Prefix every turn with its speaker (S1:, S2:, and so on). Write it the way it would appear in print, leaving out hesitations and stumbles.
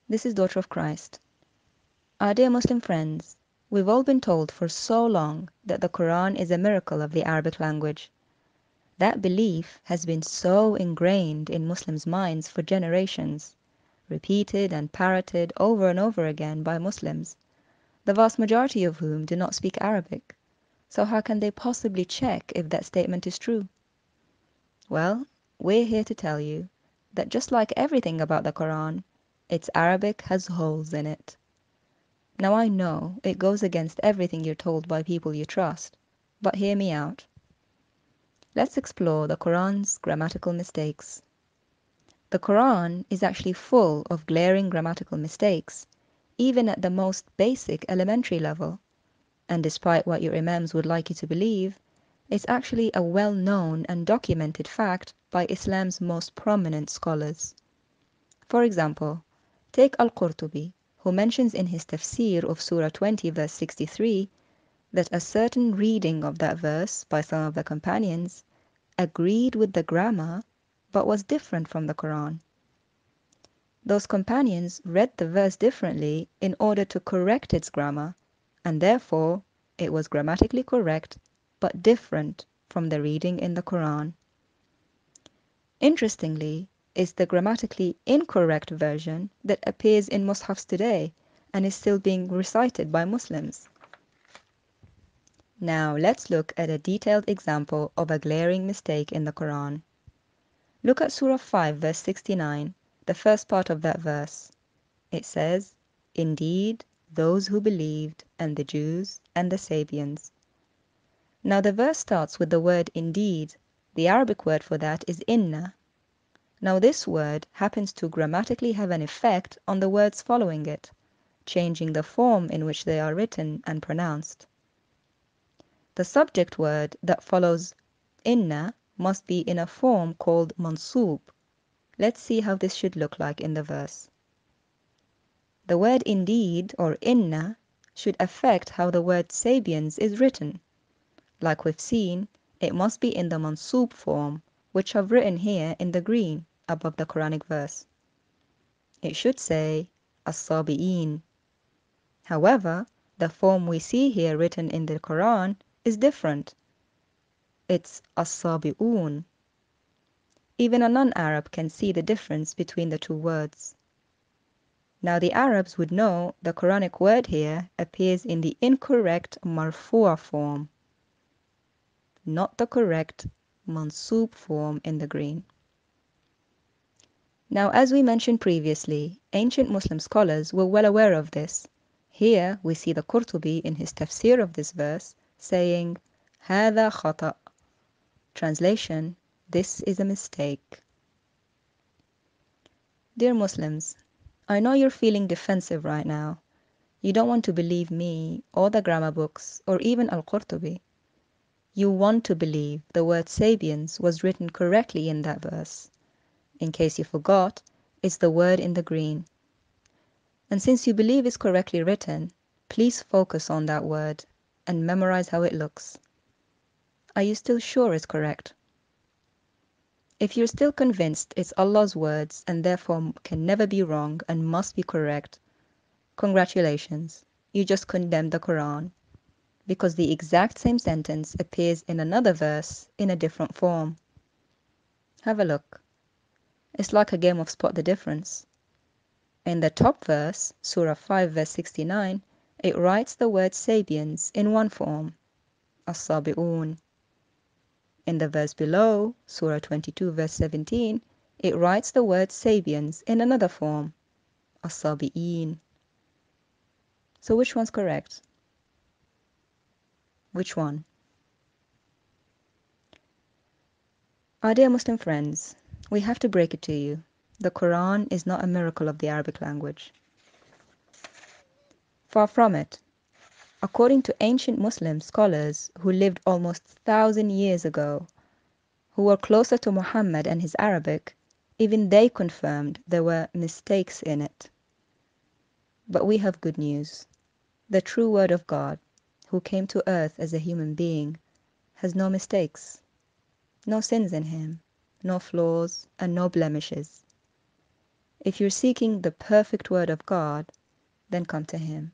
S1: This is Daughter of Christ. Our dear Muslim friends, we've all been told for so long that the Quran is a miracle of the Arabic language. That belief has been so ingrained in Muslims' minds for generations, repeated and parroted over and over again by Muslims, the vast majority of whom do not speak Arabic. So how can they possibly check if that statement is true? Well, we're here to tell you that just like everything about the Quran, its Arabic has holes in it. Now I know it goes against everything you're told by people you trust, but hear me out. Let's explore the Quran's grammatical mistakes. The Quran is actually full of glaring grammatical mistakes, even at the most basic elementary level. And despite what your imams would like you to believe, it's actually a well-known and documented fact by Islam's most prominent scholars. For example, take Al-Qurtubi, who mentions in his tafsir of Surah 20 verse 63 that a certain reading of that verse by some of the companions agreed with the grammar but was different from the Quran. Those companions read the verse differently in order to correct its grammar, and therefore it was grammatically correct but different from the reading in the Quran. Interestingly, is the grammatically incorrect version that appears in mushafs today and is still being recited by Muslims. Now let's look at a detailed example of a glaring mistake in the Quran. Look at Surah 5 verse 69, the first part of that verse. It says, "Indeed, those who believed, and the Jews and the Sabians." Now the verse starts with the word indeed. The Arabic word for that is inna. Now this word happens to grammatically have an effect on the words following it, changing the form in which they are written and pronounced. The subject word that follows inna must be in a form called mansub. Let's see how this should look like in the verse. The word indeed or inna should affect how the word Sabians is written. Like we've seen, it must be in the mansub form, which I've written here in the green above the Quranic verse. It should say As-Sabi'een. However, the form we see here written in the Quran is different. It's As-Sabi'un. Even a non-Arab can see the difference between the two words. Now the Arabs would know the Quranic word here appears in the incorrect marfu'a form, not the correct mansub form in the green. Now, as we mentioned previously, ancient Muslim scholars were well aware of this. Here we see the Qurtubi in his tafsir of this verse saying, "Hādhā khata." Translation, this is a mistake. Dear Muslims, I know you're feeling defensive right now. You don't want to believe me, or the grammar books, or even Al-Qurtubi. You want to believe the word Sabians was written correctly in that verse. In case you forgot, it's the word in the green. And since you believe it's correctly written, please focus on that word and memorize how it looks. Are you still sure it's correct? If you're still convinced it's Allah's words and therefore can never be wrong and must be correct, congratulations, you just condemned the Quran, because the exact same sentence appears in another verse in a different form. Have a look. It's like a game of spot the difference. In the top verse, Surah 5 verse 69, it writes the word Sabians in one form, As-Sabi'un. In the verse below, Surah 22 verse 17, it writes the word Sabians in another form, As-Sabi'een. So which one's correct? Which one? Our dear Muslim friends, we have to break it to you. The Quran is not a miracle of the Arabic language. Far from it. According to ancient Muslim scholars who lived almost 1,000 years ago, who were closer to Muhammad and his Arabic, even they confirmed there were mistakes in it. But we have good news. The true word of God, who came to earth as a human being, has no mistakes, no sins in him, no flaws, and no blemishes. If you're seeking the perfect word of God, then come to him.